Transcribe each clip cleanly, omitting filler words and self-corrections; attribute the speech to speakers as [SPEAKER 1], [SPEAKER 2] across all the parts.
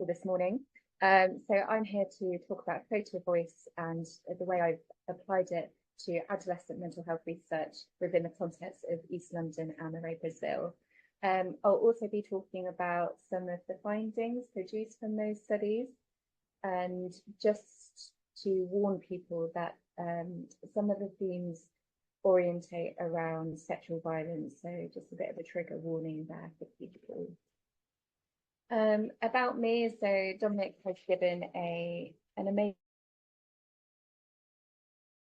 [SPEAKER 1] for this morning. So I'm here to talk about photovoice and the way I've applied it to adolescent mental health research within the context of East London and Moray, Brazil. I'll also be talking about some of the findings produced from those studies, and just to warn people that some of the themes orientate around sexual violence, so just a bit of a trigger warning there for people. About me, so Dominic has given an amazing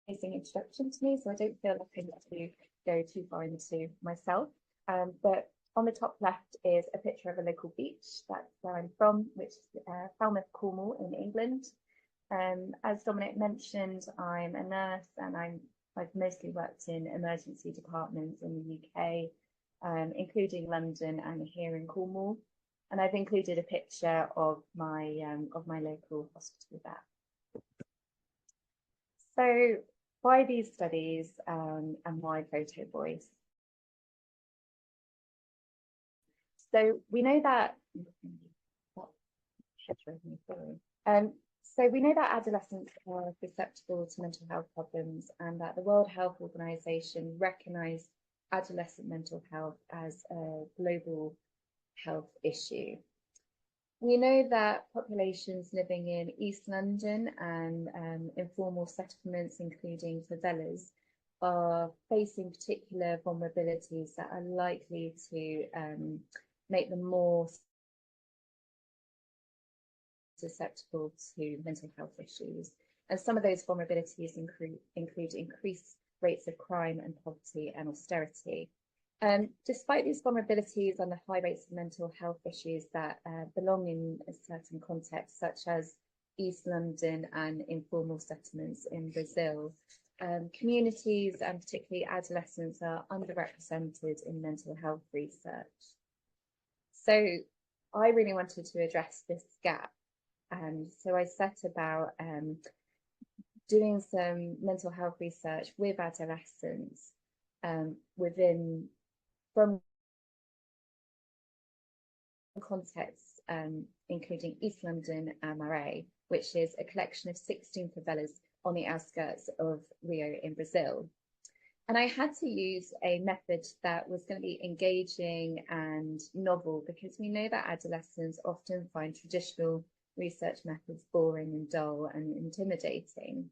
[SPEAKER 1] introduction to me, so I don't feel like I need to go too far into myself. But on the top left is a picture of a local beach. That's where I'm from, which is Falmouth, Cornwall in England. As Dominic mentioned, I'm a nurse and I've mostly worked in emergency departments in the UK, including London and here in Cornwall. And I've included a picture of my local hospital there. So why these studies and why photovoice? So we know that adolescents are susceptible to mental health problems, and that the World Health Organization recognized adolescent mental health as a global health issue. We know that populations living in East London and informal settlements, including favelas, are facing particular vulnerabilities that are likely to make them more susceptible to mental health issues. And some of those vulnerabilities include increased rates of crime and poverty and austerity. Despite these vulnerabilities and the high rates of mental health issues that belong in a certain context, such as East London and informal settlements in Brazil, communities and particularly adolescents are underrepresented in mental health research. So I really wanted to address this gap. So I set about doing some mental health research with adolescents from contexts including East London and Moray, which is a collection of 16 favelas on the outskirts of Rio in Brazil. And I had to use a method that was going to be engaging and novel, because we know that adolescents often find traditional research methods boring and dull and intimidating.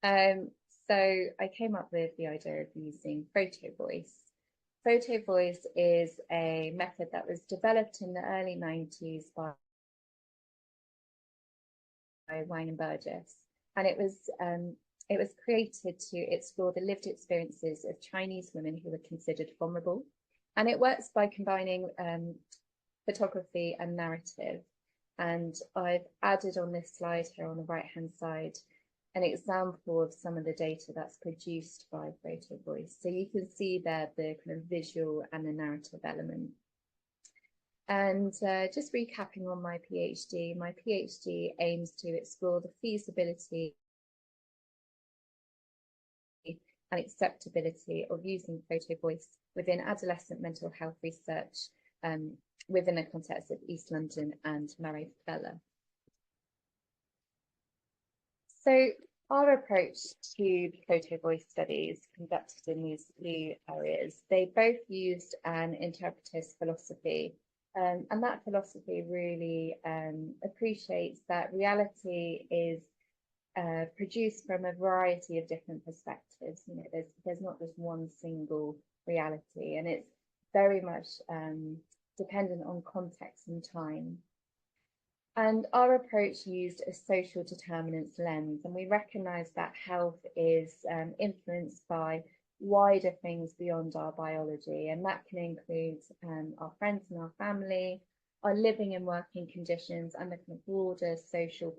[SPEAKER 1] So I came up with the idea of using photovoice. Photovoice is a method that was developed in the early 90s by Wang and Burgess, and it was created to explore the lived experiences of Chinese women who were considered vulnerable. And it works by combining photography and narrative. And I've added on this slide here on the right-hand side an example of some of the data that's produced by photovoice. So you can see there the kind of visual and the narrative element. And just recapping on my PhD aims to explore the feasibility and acceptability of using photovoice within adolescent mental health research within the context of East London and Moray Favela. So our approach to photovoice studies conducted in these two areas, they both used an interpretivist philosophy, and that philosophy really appreciates that reality is produced from a variety of different perspectives. You know, there's not just one single reality, and it's very much dependent on context and time. And our approach used a social determinants lens, and we recognise that health is influenced by wider things beyond our biology, and that can include our friends and our family, our living and working conditions, and the kind of broader social,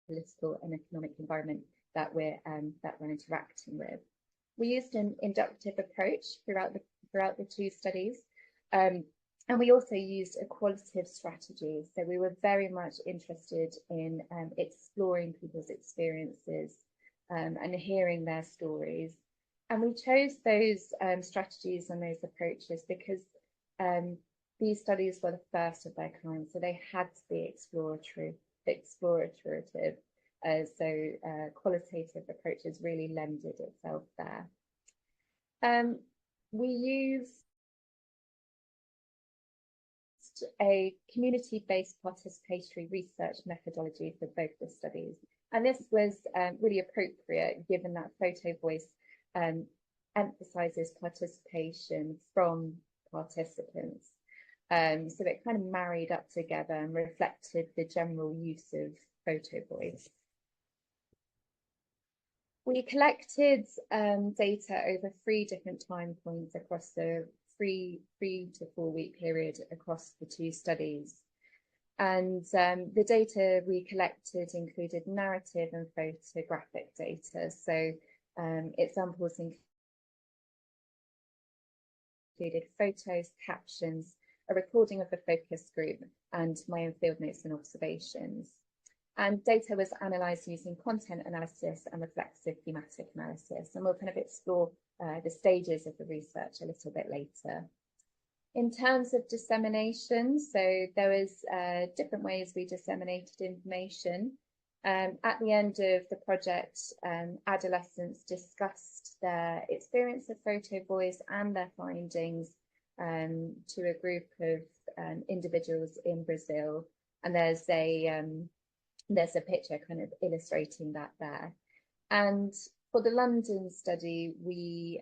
[SPEAKER 1] political and economic environment that we're interacting with. We used an inductive approach throughout the two studies, and we also used a qualitative strategy. So we were very much interested in exploring people's experiences and hearing their stories. And we chose those strategies and those approaches because these studies were the first of their kind, so they had to be explorative. So qualitative approaches really lended itself there. We used a community-based participatory research methodology for both the studies. And this was really appropriate given that photovoice emphasizes participation from participants. So it kind of married up together and reflected the general use of photovoice. We collected data over 3 different time points across the 3 to 4 week period across the 2 studies. And the data we collected included narrative and photographic data. So examples included photos, captions, a recording of the focus group, and my own field notes and observations. And data was analysed using content analysis and reflexive thematic analysis. And we'll kind of explore the stages of the research a little bit later. In terms of dissemination, so there was different ways we disseminated information. At the end of the project, adolescents discussed their experience of photovoice and their findings to a group of individuals in Brazil. And there's a picture kind of illustrating that there. And for the London study, we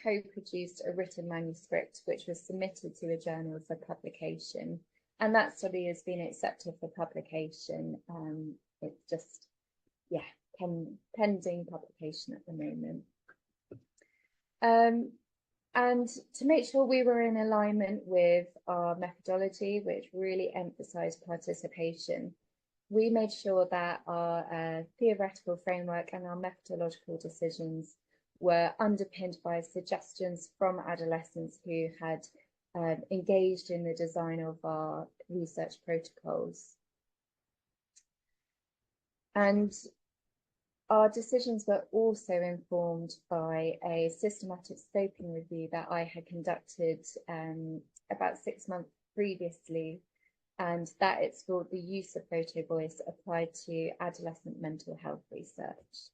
[SPEAKER 1] co-produced a written manuscript which was submitted to a journal for publication. And that study has been accepted for publication. It's just, pending publication at the moment. And to make sure we were in alignment with our methodology, which really emphasised participation, we made sure that our theoretical framework and our methodological decisions were underpinned by suggestions from adolescents who had engaged in the design of our research protocols. And our decisions were also informed by a systematic scoping review that I had conducted about 6 months previously, and that explored the use of photovoice applied to adolescent mental health research.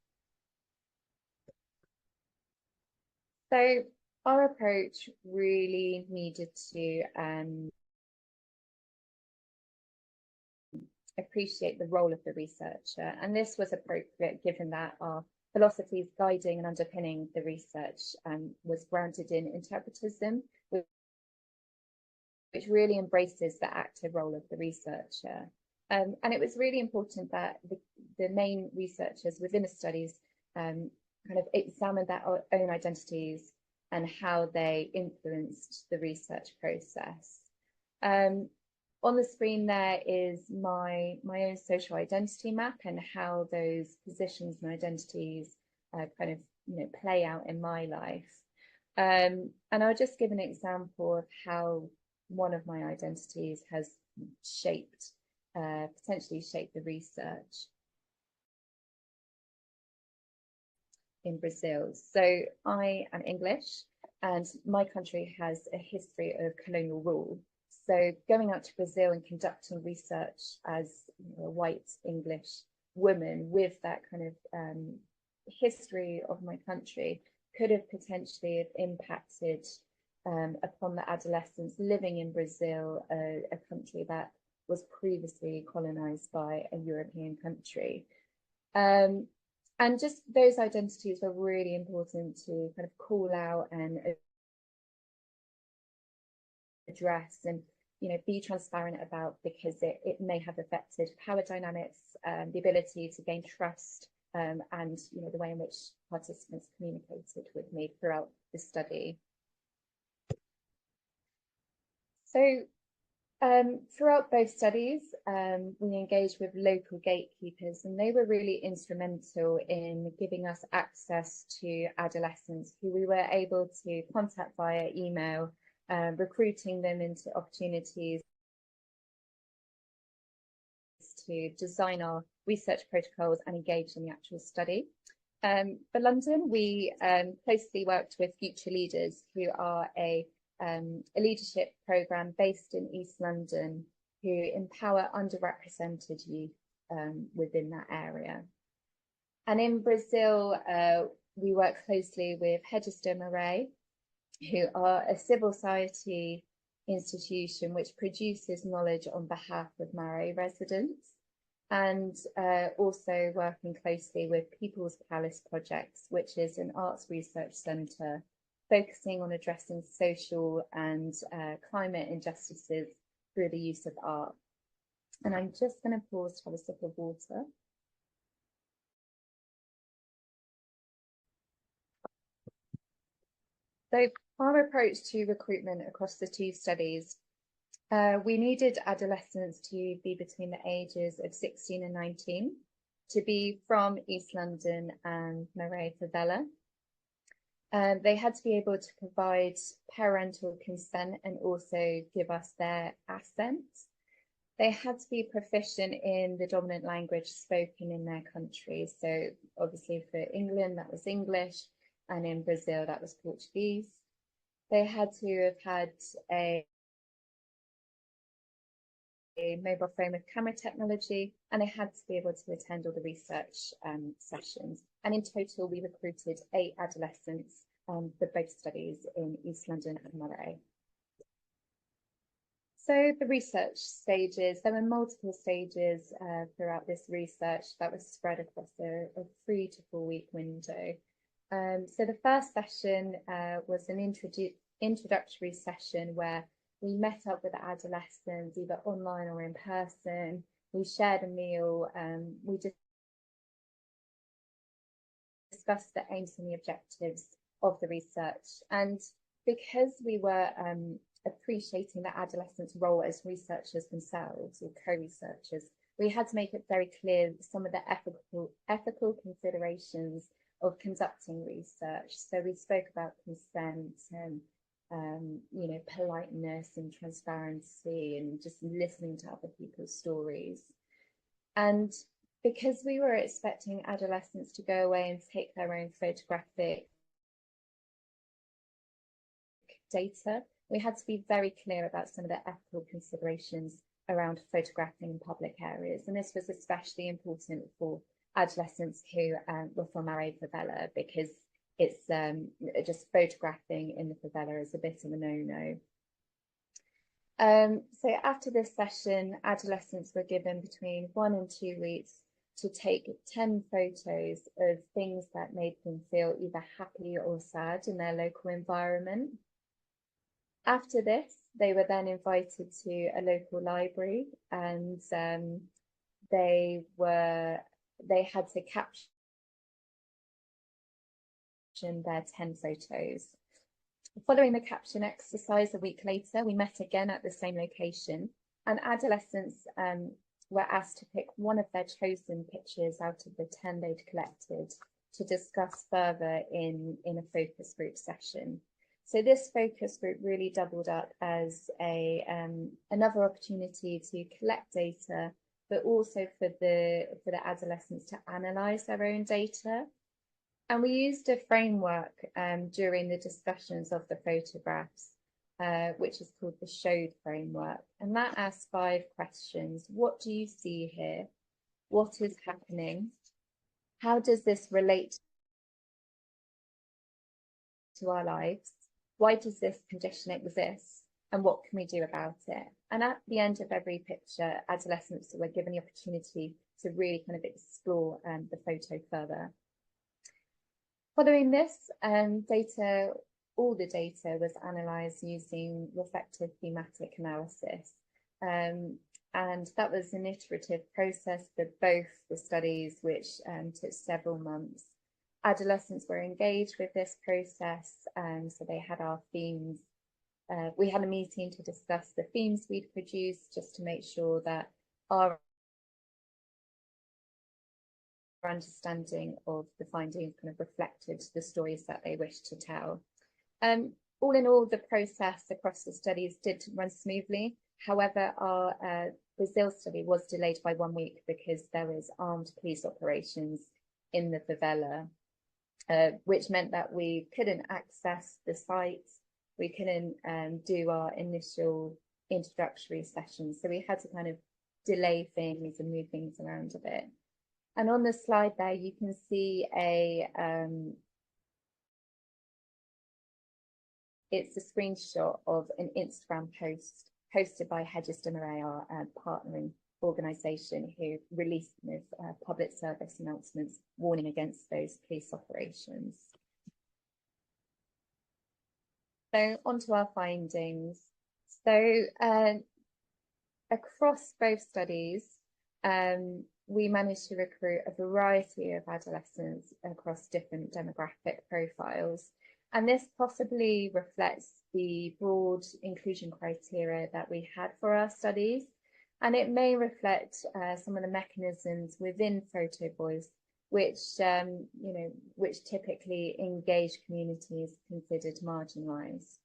[SPEAKER 1] So our approach really needed to appreciate the role of the researcher, and this was appropriate given that our philosophies guiding and underpinning the research was grounded in interpretism, which really embraces the active role of the researcher. And it was really important that the main researchers within the studies kind of examined their own identities and how they influenced the research process. On the screen there is my own social identity map and how those positions and identities kind of play out in my life. And I'll just give an example of how one of my identities has potentially shaped the research in Brazil. So I am English, and my country has a history of colonial rule. So going out to Brazil and conducting research as a white English woman with that kind of history of my country could have potentially impacted upon the adolescents living in Brazil, a country that was previously colonized by a European country. And just those identities were really important to kind of call out and address and be transparent about, because it may have affected power dynamics, the ability to gain trust, and the way in which participants communicated with me throughout the study. So throughout both studies, we engaged with local gatekeepers, and they were really instrumental in giving us access to adolescents who we were able to contact via email, recruiting them into opportunities to design our research protocols and engage in the actual study. For London, we closely worked with Future Leaders, who are a a leadership program based in East London who empower underrepresented youth within that area. And in Brazil, we work closely with Register Maré, who are a civil society institution which produces knowledge on behalf of Maré residents, and also working closely with People's Palace Projects, which is an arts research centre focusing on addressing social and climate injustices through the use of art. And I'm just going to pause to have a sip of water. So our approach to recruitment across the two studies, we needed adolescents to be between the ages of 16 and 19, to be from East London and Maré Favela. They had to be able to provide parental consent and also give us their assent. They had to be proficient in the dominant language spoken in their country. So obviously for England, that was English, and in Brazil, that was Portuguese. They had to have had a mobile phone with camera technology, and they had to be able to attend all the research sessions. And in total, we recruited 8 adolescents for both studies in East London and Maré. So the research stages, there were multiple stages throughout this research that was spread across a 3 to 4 week window. So the first session was an introductory session where we met up with the adolescents, either online or in person. We shared a meal. We discussed the aims and the objectives of the research. And because we were appreciating the adolescents' role as researchers themselves or co-researchers, we had to make it very clear some of the ethical considerations of conducting research. So we spoke about consent and politeness and transparency and just listening to other people's stories. And because we were expecting adolescents to go away and take their own photographic data, we had to be very clear about some of the ethical considerations around photographing in public areas. And this was especially important for adolescents who were from Maré Favela, because it's just photographing in the favela is a bit of a no-no. So after this session, adolescents were given between 1 and 2 weeks to take 10 photos of things that made them feel either happy or sad in their local environment. After this, they were then invited to a local library, and they had to capture their 10 photos. Following the caption exercise a week later, we met again at the same location, and adolescents were asked to pick one of their chosen pictures out of the 10 they'd collected to discuss further in a focus group session. So this focus group really doubled up as another opportunity to collect data, but also for the adolescents to analyse their own data. And we used a framework during the discussions of the photographs, which is called the SHOWED framework. And that asks 5 questions. What do you see here? What is happening? How does this relate to our lives? Why does this condition exist? And what can we do about it? And at the end of every picture, adolescents were given the opportunity to really kind of explore the photo further. Following this, all the data was analysed using reflective thematic analysis. And that was an iterative process for both the studies, which took several months. Adolescents were engaged with this process, so they had our themes. We had a meeting to discuss the themes we'd produced, just to make sure that our understanding of the findings kind of reflected the stories that they wished to tell. All in all, the process across the studies did run smoothly. However, our Brazil study was delayed by 1 week because there was armed police operations in the favela, which meant that we couldn't access the site. we couldn't do our initial introductory sessions. So we had to kind of delay things and move things around a bit. And on the slide there, you can see it's a screenshot of an Instagram post posted by Hedges de Moray, our partnering organisation, who released public service announcements warning against those police operations. So on to our findings. So across both studies, we managed to recruit a variety of adolescents across different demographic profiles. And this possibly reflects the broad inclusion criteria that we had for our studies. And it may reflect some of the mechanisms within photovoice, which, which typically engage communities considered marginalised.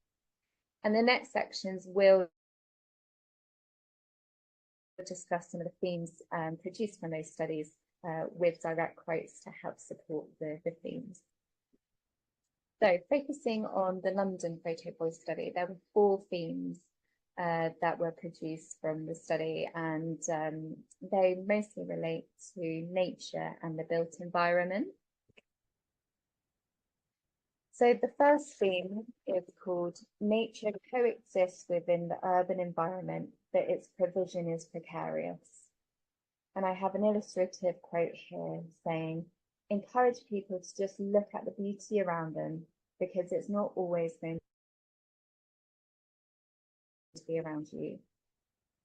[SPEAKER 1] And the next sections will discuss some of the themes produced from those studies with direct quotes to help support the themes. So focusing on the London photovoice study, there were 4 themes that were produced from the study, and they mostly relate to nature and the built environment. So the first theme is called Nature Coexists Within the Urban Environment, but its provision is precarious. And I have an illustrative quote here saying, encourage people to just look at the beauty around them, because it's not always going to be around you.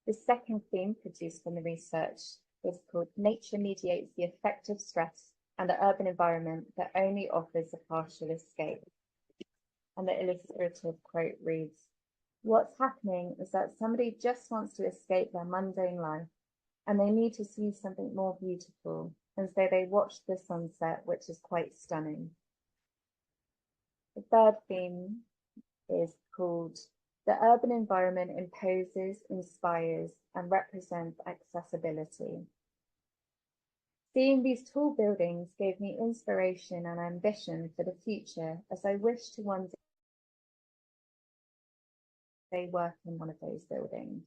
[SPEAKER 1] The second theme produced from the research is called Nature Mediates the Effect of Stress and the Urban Environment that only offers a partial escape. And the illustrative quote reads, what's happening is that somebody just wants to escape their mundane life and they need to see something more beautiful. And so they watch the sunset, which is quite stunning. The third theme is called The Urban Environment Imposes, Inspires, and Represents Accessibility. Seeing these tall buildings gave me inspiration and ambition for the future as I wish to one day work in one of those buildings.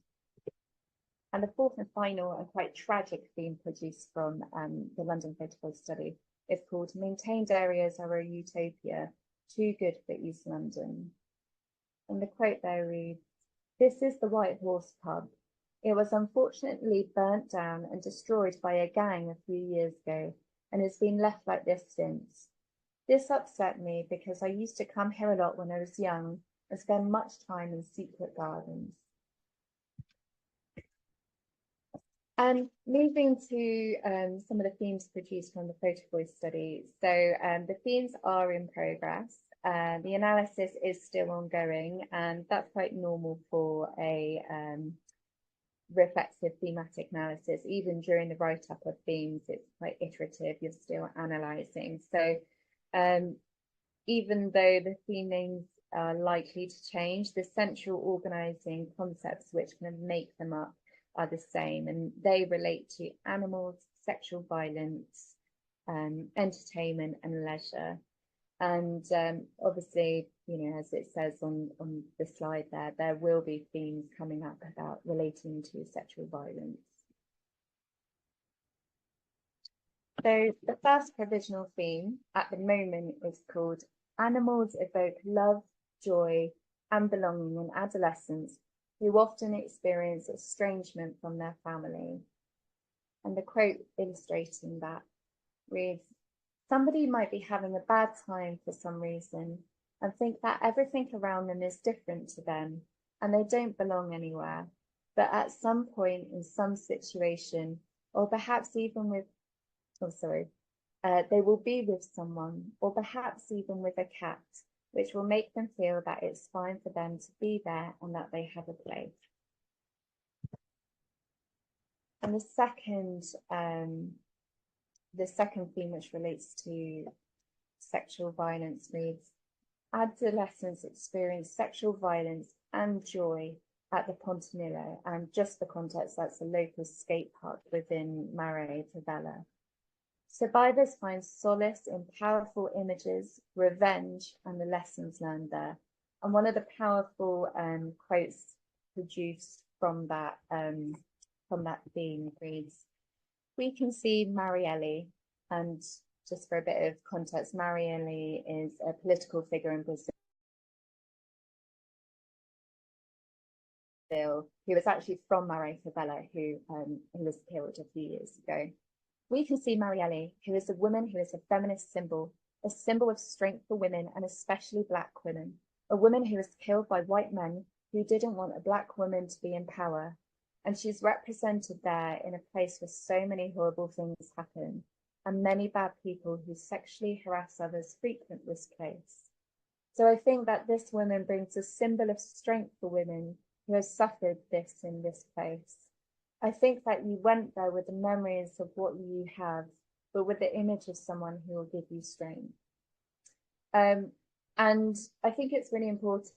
[SPEAKER 1] And the fourth and final and quite tragic theme produced from the London Photovoice study is called Maintained Areas Are a Utopia, Too Good for East London. And the quote there reads, this is the White Horse pub. It was unfortunately burnt down and destroyed by a gang a few years ago and has been left like this since. This upset me because I used to come here a lot when I was young and spend much time in secret gardens. And moving to some of the themes produced from the photovoice study. So the themes are in progress. The analysis is still ongoing, and that's quite normal for a reflexive thematic analysis. Even during the write-up of themes, it's quite iterative, you're still analysing. So even though the themings are likely to change, the central organising concepts which kind of make them up are the same, and they relate to animals, sexual violence, entertainment and leisure. And obviously, you know, as it says on the slide there will be themes coming up about relating to sexual violence. So the first provisional theme at the moment is called Animals Evoke Love, Joy and Belonging in Adolescents who often experience estrangement from their family. And the quote illustrating that reads, somebody might be having a bad time for some reason and think that everything around them is different to them and they don't belong anywhere. But at some point in some situation, or perhaps even with, they will be with someone, or perhaps even with a cat, which will make them feel that it's fine for them to be there and that they have a place. And the second theme, which relates to sexual violence, reads, adolescents experience sexual violence and joy at the Pontanillo, and just for context, that's a local skate park within Mare Favela. Survivors find solace in powerful images, revenge, and the lessons learned there. And one of the powerful quotes produced from that theme reads, "We can see Marielle," and just for a bit of context, Marielle is a political figure in Brazil who was actually from Maria Favela, who was killed a few years ago. "We can see Marielle, who is a woman who is a feminist symbol, a symbol of strength for women and especially Black women, a woman who was killed by white men who didn't want a Black woman to be in power. And she's represented there in a place where so many horrible things happen and many bad people who sexually harass others frequent this place. So I think that this woman brings a symbol of strength for women who have suffered this in this place. I think that you went there with the memories of what you have, but with the image of someone who will give you strength." And I think it's really important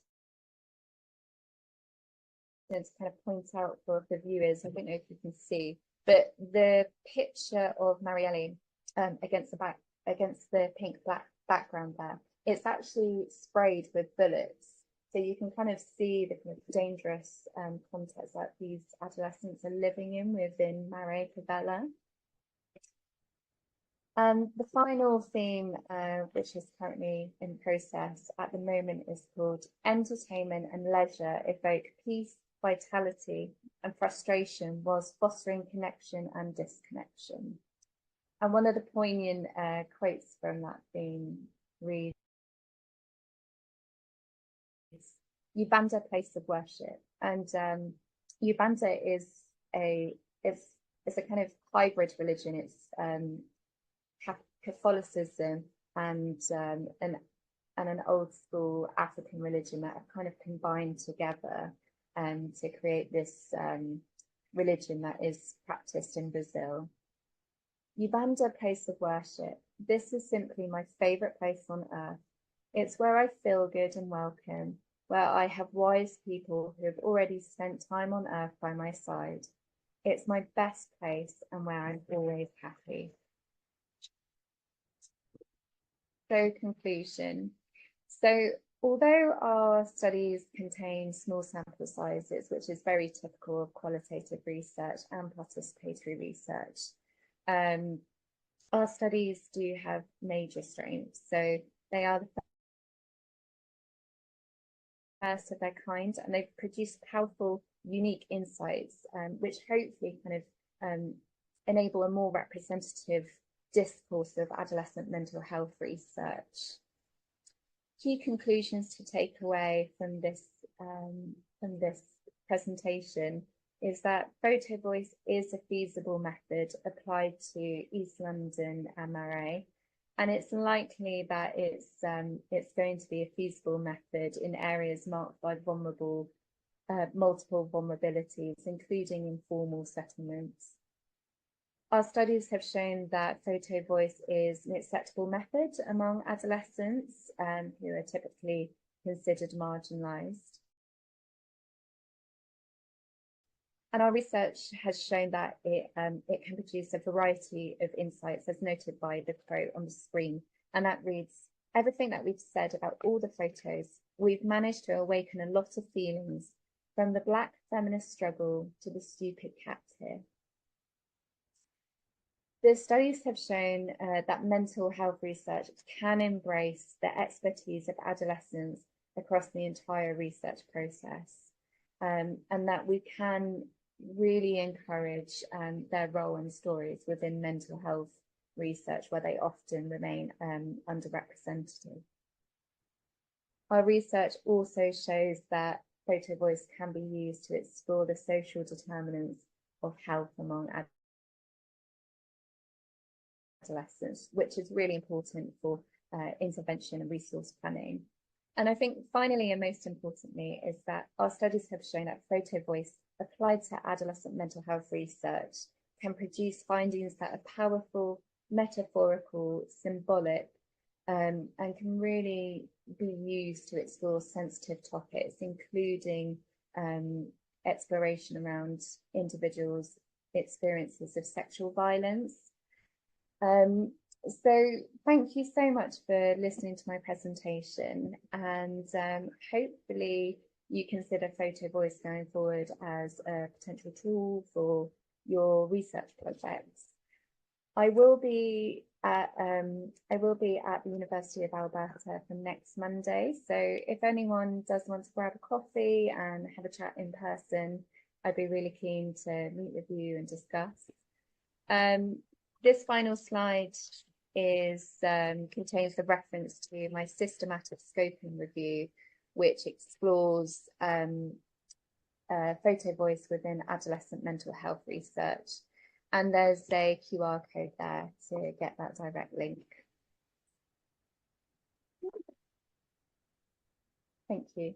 [SPEAKER 1] to kind of point out for the viewers, I don't know if you can see, but the picture of Marielle against the pink black background there, it's actually sprayed with bullets. So you can kind of see the kind of dangerous context that these adolescents are living in within Maria Favela. The final theme, which is currently in process at the moment, is called "Entertainment and Leisure Evoke Peace, Vitality and Frustration whilst Fostering Connection and Disconnection." And one of the poignant quotes from that theme reads, "Ubanda, place of worship." And Ubanda is a kind of hybrid religion. It's Catholicism and an old school African religion that have kind of combined together to create this religion that is practiced in Brazil. "Ubanda, place of worship. This is simply my favorite place on earth. It's where I feel good and welcome, where I have wise people who have already spent time on earth by my side. It's my best place and where I'm always happy." So, conclusion. So although our studies contain small sample sizes, which is very typical of qualitative research and participatory research, our studies do have major strengths. So they are the first of their kind, and they've produced powerful, unique insights, which hopefully kind of enable a more representative discourse of adolescent mental health research. Key conclusions to take away from this presentation is that photo voice is a feasible method applied to East London and Marais, and it's likely that it's going to be a feasible method in areas marked by multiple vulnerabilities, including informal settlements. Our studies have shown that photo voice is an acceptable method among adolescents who are typically considered marginalised. And our research has shown that it can produce a variety of insights, as noted by the quote on the screen. And that reads, "Everything that we've said about all the photos, we've managed to awaken a lot of feelings, from the Black feminist struggle to the stupid cat here." The studies have shown that mental health research can embrace the expertise of adolescents across the entire research process, and that we can really encourage their role and stories within mental health research, where they often remain underrepresented. Our research also shows that photo voice can be used to explore the social determinants of health among adolescents, which is really important for intervention and resource planning. And I think finally, and most importantly, is that our studies have shown that photo voice applied to adolescent mental health research can produce findings that are powerful, metaphorical, symbolic, and can really be used to explore sensitive topics, including exploration around individuals' experiences of sexual violence. So thank you so much for listening to my presentation, and hopefully you consider photo voice going forward as a potential tool for your research projects. I will be at the University of Alberta from next Monday. So if anyone does want to grab a coffee and have a chat in person, I'd be really keen to meet with you and discuss. This final slide contains the reference to my systematic scoping review, which explores photo voice within adolescent mental health research. And there's a QR code there to get that direct link. Thank you.